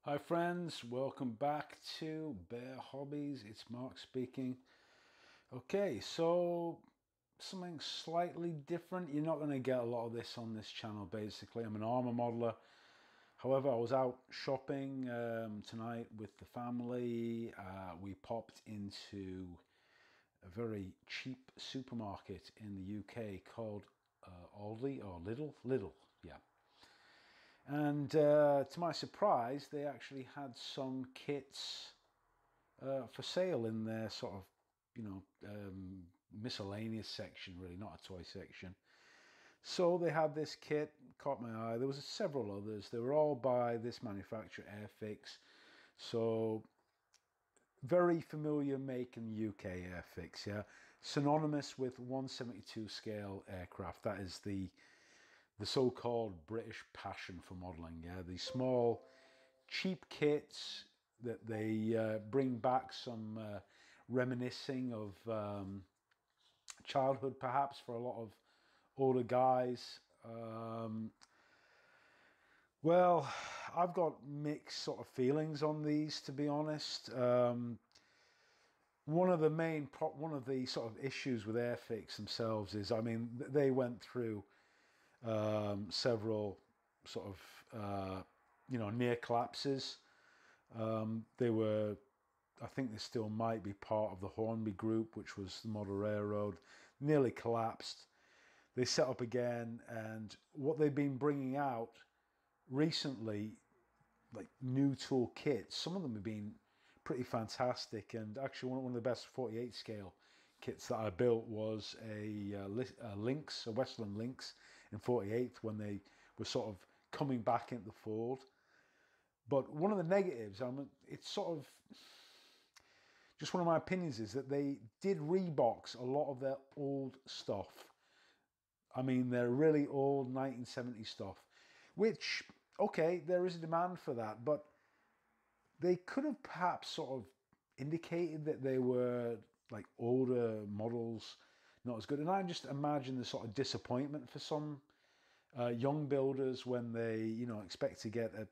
Hi friends, welcome back to Bear Hobbies. It's Mark speaking. Okay, so something slightly different. You're not going to get a lot of this on this channel basically. I'm an armor modeler. However, I was out shopping tonight with the family. We popped into a very cheap supermarket in the UK called Aldi or Lidl, yeah. And to my surprise, they actually had some kits for sale in their sort of, miscellaneous section, really, not a toy section. So they had this kit, caught my eye. There was several others. They were all by this manufacturer, Airfix. So very familiar make in the UK, Airfix, yeah. Synonymous with 1/72 scale aircraft. That is the so-called British passion for modeling. Yeah, these small, cheap kits that they bring back some reminiscing of childhood, perhaps, for a lot of older guys. Well, I've got mixed sort of feelings on these, to be honest. One of the sort of issues with Airfix themselves is, I mean, they went through several sort of near collapses. They were, I think they still might be part of the Hornby group, which was the model railroad, nearly collapsed. They set up again, and what they've been bringing out recently, like new tool kits, some of them have been pretty fantastic. And actually one of the best 48 scale kits that I built was a Lynx, a Westland Lynx in 48, when they were sort of coming back into the fold. But one of the negatives, it's sort of just one of my opinions, is that they did rebox a lot of their old stuff. I mean, they're really old 1970s stuff, which, okay, there is a demand for that, but they could have perhaps sort of indicated that they were like older models, not as good. And I just imagine the sort of disappointment for some young builders when they, expect to get a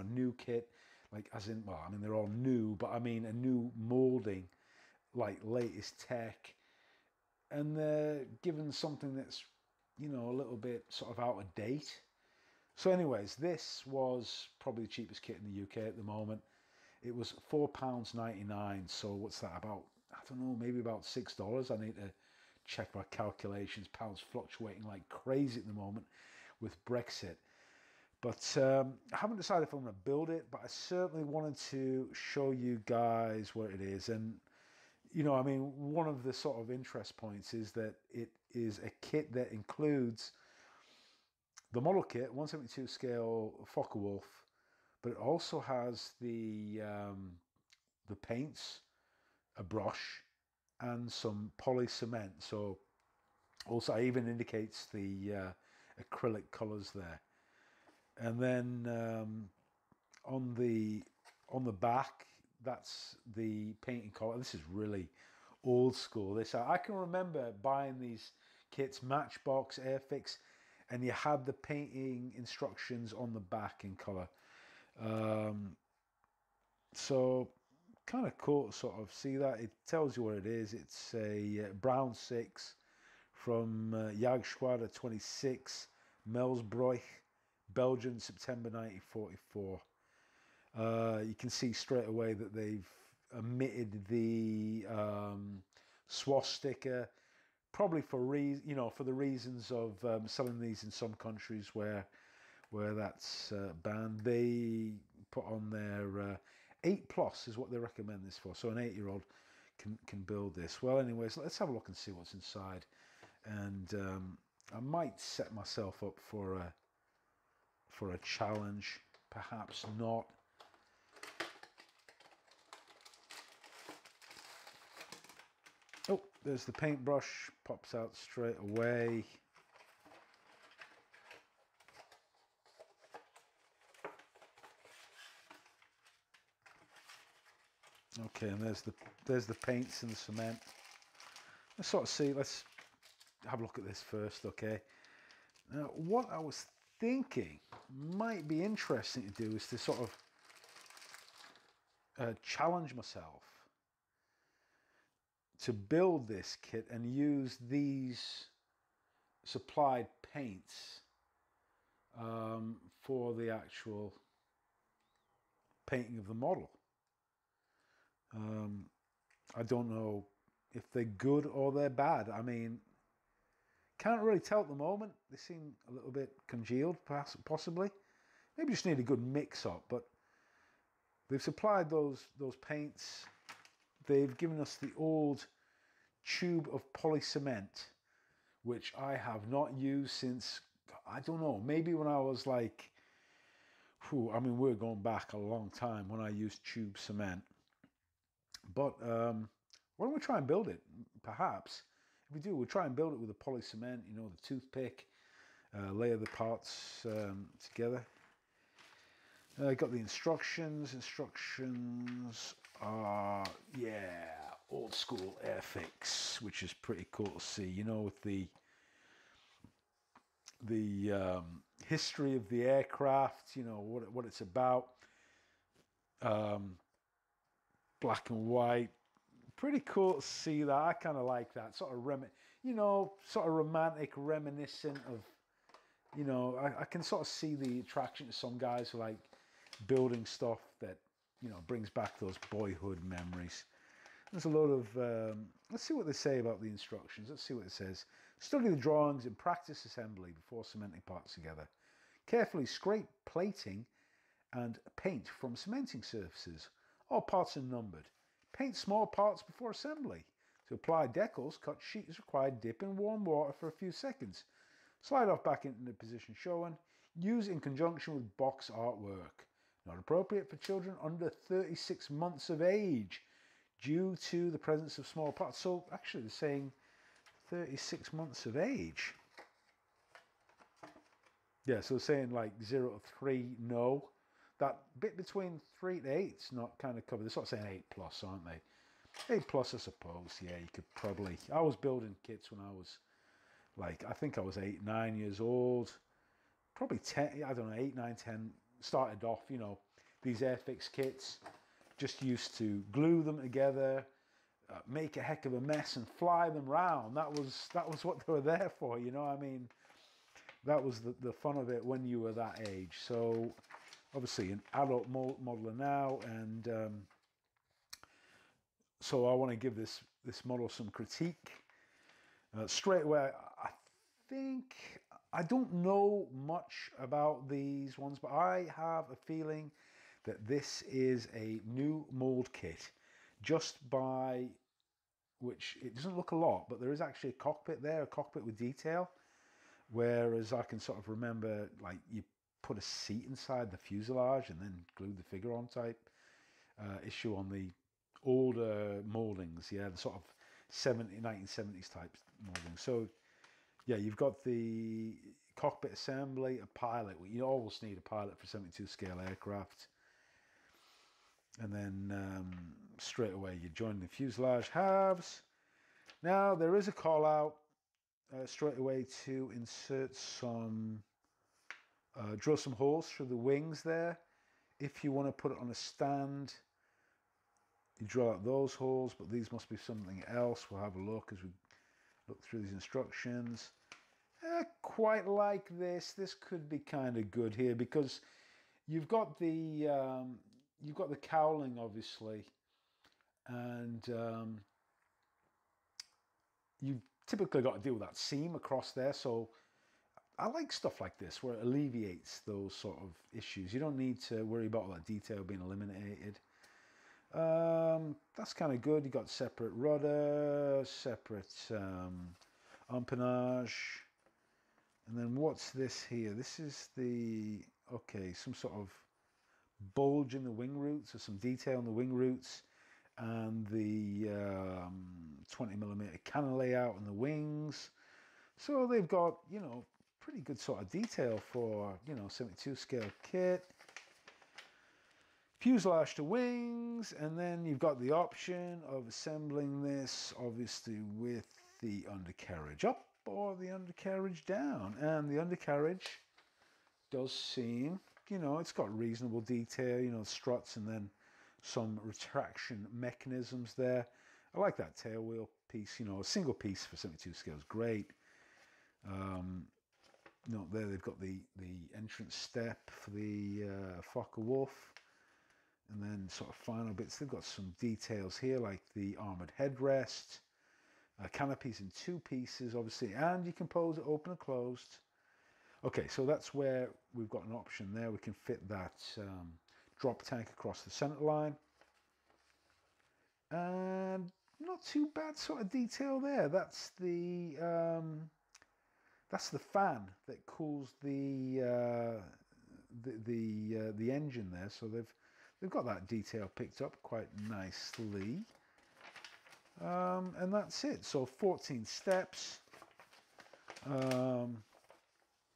new kit, like as in, well, I mean, they're all new, but I mean a new molding, like latest tech, and they're given something that's, a little bit sort of out of date. So anyways, this was probably the cheapest kit in the UK at the moment. It was £4.99. So what's that, about, I don't know, maybe about $6. I need to check my calculations. Pounds fluctuating like crazy at the moment with Brexit. But I haven't decided if I'm going to build it, but I certainly wanted to show you guys what it is. And, I mean, one of the sort of interest points is that it is a kit that includes the model kit, 1/72 scale Focke-Wulf, but it also has the paints, a brush, and some poly cement. So also even indicates the acrylic colors there. And then on the back, that's the painting color. This is really old school. This, I can remember buying these kits, Matchbox, Airfix, and you had the painting instructions on the back in color. So kind of cool to sort of see that. It tells you what it is. It's a Brown 6 from Jagdschwader 26, Melsbroich, Belgium, September 1944. You can see straight away that they've omitted the swastika, probably for for the reasons of selling these in some countries where that's banned. They put on their 8 plus is what they recommend this for. So an 8-year-old can build this. Well, anyways, let's have a look and see what's inside. And I might set myself up for a challenge, perhaps not. Oh, there's the paintbrush, pops out straight away. Okay, and there's the paints and the cement. Let's sort of see, let's have a look at this first, okay? Now, what I was thinking might be interesting to do is to sort of challenge myself to build this kit and use these supplied paints for the actual painting of the model. I don't know if they're good or they're bad. I mean, can't really tell at the moment. They seem a little bit congealed, possibly. Maybe just need a good mix-up, but they've supplied those paints. They've given us the old tube of poly cement, which I have not used since, I don't know, maybe when I was like, I mean, we're going back a long time when I used tube cement. But why don't we try and build it? Perhaps. If we do, we'll try and build it with a poly cement, you know, the toothpick, layer the parts together. Got the instructions. Instructions are, yeah, old school Airfix, which is pretty cool to see, you know, with the history of the aircraft, you know, what it's about. Black and white, pretty cool to see that. I kind of like that sort of sort of romantic, reminiscent of, you know, I can sort of see the attraction to some guys who like building stuff that, you know, brings back those boyhood memories. There's a lot of let's see what they say about the instructions. Let's see what it says. Study the drawings and practice assembly before cementing parts together. Carefully scrape plating and paint from cementing surfaces. All parts are numbered. Paint small parts before assembly. To apply decals, cut sheet is required. Dip in warm water for a few seconds. Slide off back into the position shown. Use in conjunction with box artwork. Not appropriate for children under 36 months of age due to the presence of small parts. So actually they're saying 36 months of age. Yeah, so they're saying like 0 to 3, no. That bit between 3 to 8 is not kind of covered. They're sort of saying 8 plus, aren't they? 8 plus, I suppose. Yeah, you could probably. I was building kits when I was like, I think I was 8, 9 years old. Probably 10, I don't know, 8, 9, 10. Started off, you know, these Airfix kits. Just used to glue them together, make a heck of a mess and fly them round. That was what they were there for, you know what I mean? That was the fun of it when you were that age. So obviously an adult modeler now, and so I want to give this model some critique. Straight away, I think, I don't know much about these ones, but I have a feeling that this is a new mold kit, just by which it doesn't look a lot, but there is actually a cockpit there, a cockpit with detail. Whereas I can sort of remember, like, you put a seat inside the fuselage and then glue the figure on type issue on the older moldings, yeah, the sort of 1970s type molding. So yeah, you've got the cockpit assembly, a pilot. You always need a pilot for 72 scale aircraft. And then straight away you join the fuselage halves. Now there is a call out straight away to insert some, drill some holes through the wings there. If you want to put it on a stand, you drill out those holes, but these must be something else. We'll have a look as we look through these instructions. Quite like this. This could be kind of good here because you've got the cowling obviously, and you've typically got to deal with that seam across there. So I like stuff like this where it alleviates those sort of issues. You don't need to worry about all that detail being eliminated. That's kind of good. You got separate rudder, separate empennage. And then what's this here? This is the, okay, some sort of bulge in the wing roots, or some detail in the wing roots, and the 20mm cannon layout in the wings. So they've got, you know, pretty good sort of detail for, you know, 72 scale kit. Fuselage to wings, and then you've got the option of assembling this obviously with the undercarriage up or the undercarriage down. And the undercarriage does seem, you know, it's got reasonable detail, you know, struts and then some retraction mechanisms there. I like that tail wheel piece, you know, a single piece for 72 scale is great. You know, there they've got the entrance step for the Focke-Wulf, and then sort of final bits. They've got some details here like the armored headrest, canopies in 2 pieces, obviously, and you can pose it open and closed. Okay, so that's where we've got an option there. We can fit that drop tank across the center line, and not too bad sort of detail there. That's the fan that cools the engine there. So they've got that detail picked up quite nicely. And that's it. So 14 steps.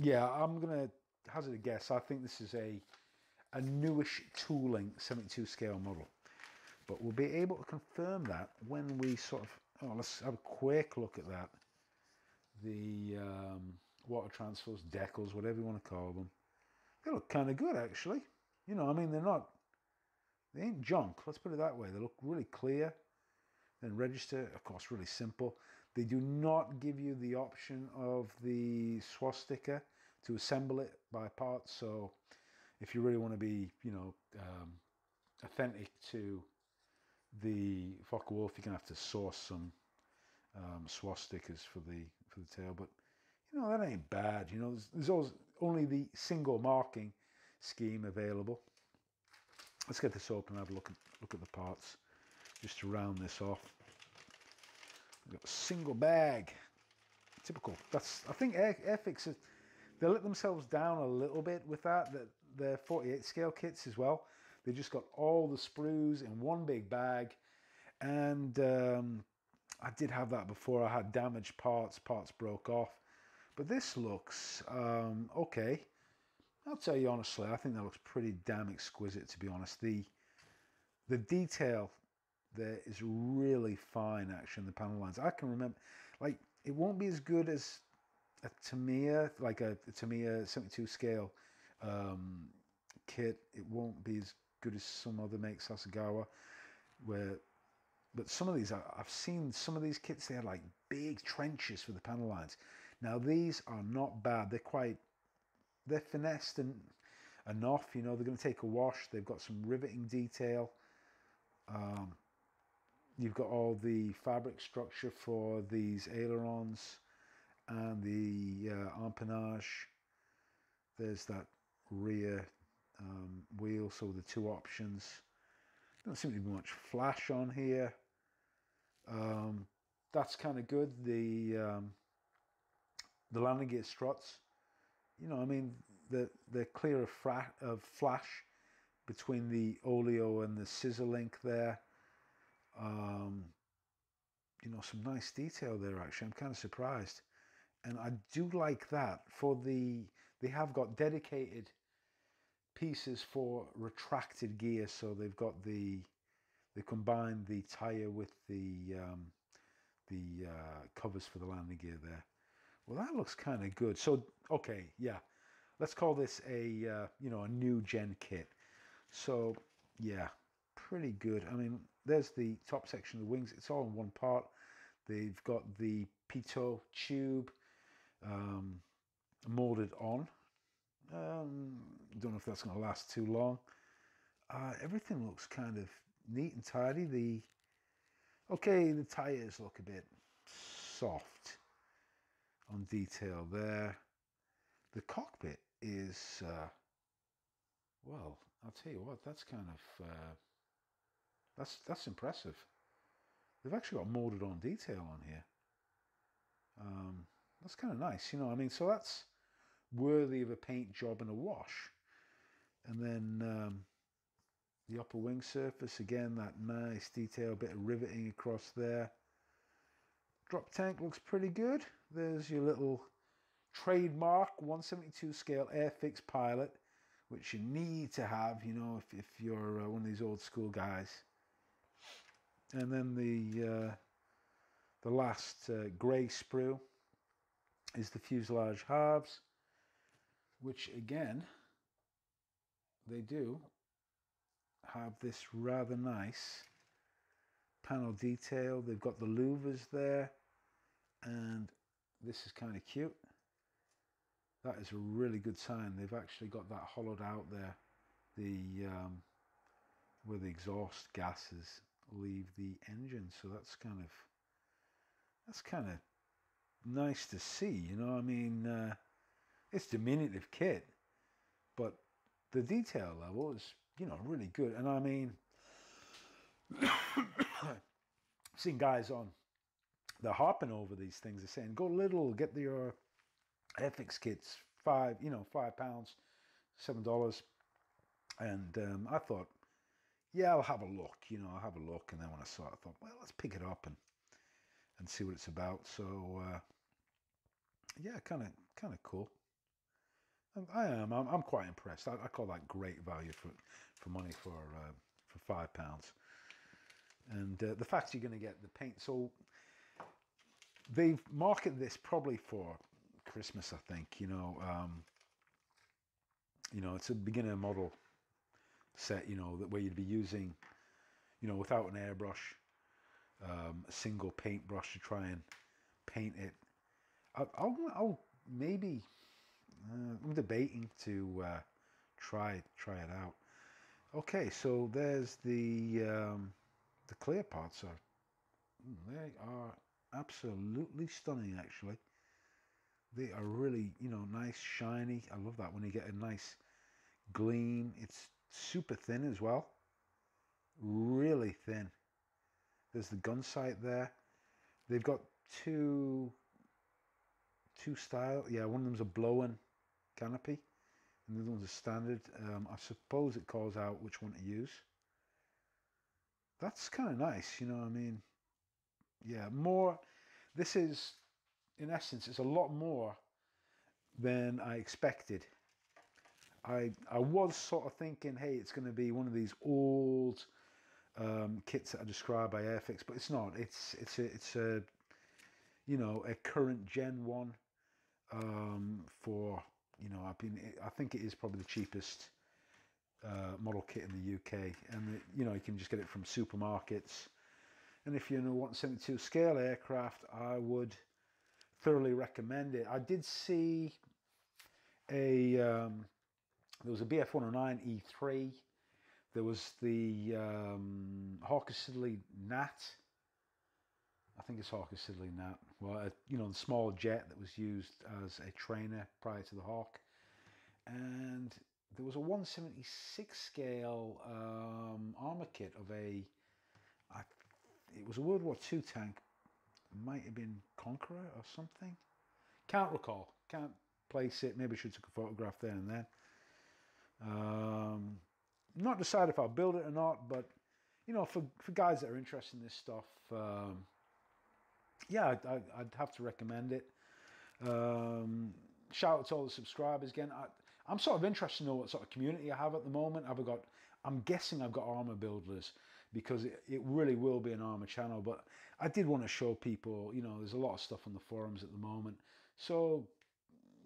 Yeah, I'm gonna hazard a guess. I think this is a newish tooling 72 scale model, but we'll be able to confirm that when we sort of, let's have a quick look at that. The water transfers, decals, whatever you want to call them. They look kind of good, actually. You know, I mean, they ain't junk, let's put it that way. They look really clear. Then register, of course, really simple. They do not give you the option of the swastika to assemble it by parts. So if you really want to be, you know, authentic to the Focke-Wulf, you're gonna have to source some swastikas for the tail. But you know, that ain't bad. You know, there's always only the single marking scheme available. Let's get this open and have a look at the parts just to round this off. We've got a single bag, typical. That's, I think Airfix, they let themselves down a little bit with that. They're 48 scale kits as well. They just got all the sprues in one big bag, and I did have that before. I had damaged parts broke off, but this looks okay. I'll tell you honestly, I think that looks pretty damn exquisite, to be honest. The detail there is really fine, actually, in the panel lines. I can remember, like, it won't be as good as a Tamiya, like a Tamiya 72 scale kit. It won't be as good as some other makes, Sasagawa, but some of these, I've seen some of these kits, they had like big trenches for the panel lines. Now these are not bad. They're finessed and enough, you know. They're going to take a wash. They've got some riveting detail. You've got all the fabric structure for these ailerons and the empennage. There's that rear wheel, so the 2 options. Don't seem to be much flash on here. That's kind of good. The landing gear struts, you know, I mean, they're clear of flash between the oleo and the scissor link there. You know, some nice detail there, actually. I'm kind of surprised. And I do like that. They have got dedicated pieces for retracted gear. So they've got they combined the tire with the covers for the landing gear there. Well, that looks kind of good. So, okay, yeah. Let's call this a, you know, a new gen kit. So, yeah, pretty good. I mean, there's the top section of the wings. It's all in one part. They've got the pitot tube molded on. Don't know if that's going to last too long. Everything looks kind of neat and tidy. The tires look a bit soft on detail there. The cockpit is, well, I'll tell you what, that's kind of, that's impressive. They've actually got molded on detail on here. That's kind of nice, you know. I mean, so that's worthy of a paint job and a wash. And then the upper wing surface, again, that nice detail, bit of riveting across there. Drop tank looks pretty good. There's your little trademark 172 scale Airfix pilot, which you need to have, you know, if you're one of these old school guys. And then the last grey sprue is the fuselage halves, which again, they do have this rather nice panel detail. They've got the louvers there, and this is kind of cute. That is a really good sign. They've actually got that hollowed out there, the where the exhaust gases leave the engine. So that's kind of nice to see, you know. I mean, it's diminutive kit, but the detail level is, you know, really good. And I mean, I've seen guys on, they're harping over these things. They're saying, go little, get your Airfix kits, £5, $7. And I thought, yeah, I'll have a look, you know, I'll have a look. And then when I saw it, I thought, well, let's pick it up and see what it's about. So, yeah, kind of cool. I'm quite impressed. I call that great value for money for £5. And the fact you're going to get the paint. So they've marketed this probably for Christmas, I think. You know, it's a beginner model set. You know, that where you'd be using, you know, without an airbrush, a single paintbrush to try and paint it. I'll maybe. I'm debating to try it out. Okay, so there's the clear parts. They are absolutely stunning. Actually, they are really, you know, nice, shiny. I love that when you get a nice gleam. It's super thin as well, really thin. There's the gun sight there. They've got two style. Yeah, one of them's a blow-in canopy, and the other one's a standard. I suppose it calls out which one to use. That's kind of nice, you know what I mean? Yeah, more. This is, in essence, it's a lot more than I expected. I was sort of thinking, hey, it's going to be one of these old kits that are described by Airfix, but it's not. It's a you know, a current Gen 1 for, you know, I think it is probably the cheapest model kit in the UK, and you know, you can just get it from supermarkets. And if you want 72 scale aircraft, I would thoroughly recommend it. I did see there was a BF-109 E3. There was the Hawker Siddeley Nat. I think it's Hawker Siddeley Nat. Well, you know, the small jet that was used as a trainer prior to the Hawk. And there was a 176 scale armor kit of it was a World War II tank. It might have been Conqueror or something. Can't recall. Can't place it. Maybe I should take a photograph there and then. Not decided if I'll build it or not, but you know, for guys that are interested in this stuff, yeah, I'd have to recommend it. Shout out to all the subscribers again. I'm sort of interested to know what sort of community I have at the moment. I'm guessing I've got armor builders, because it really will be an armor channel. But I did want to show people, you know, there's a lot of stuff on the forums at the moment. So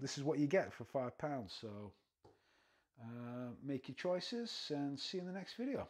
this is what you get for £5. So make your choices and see you in the next video.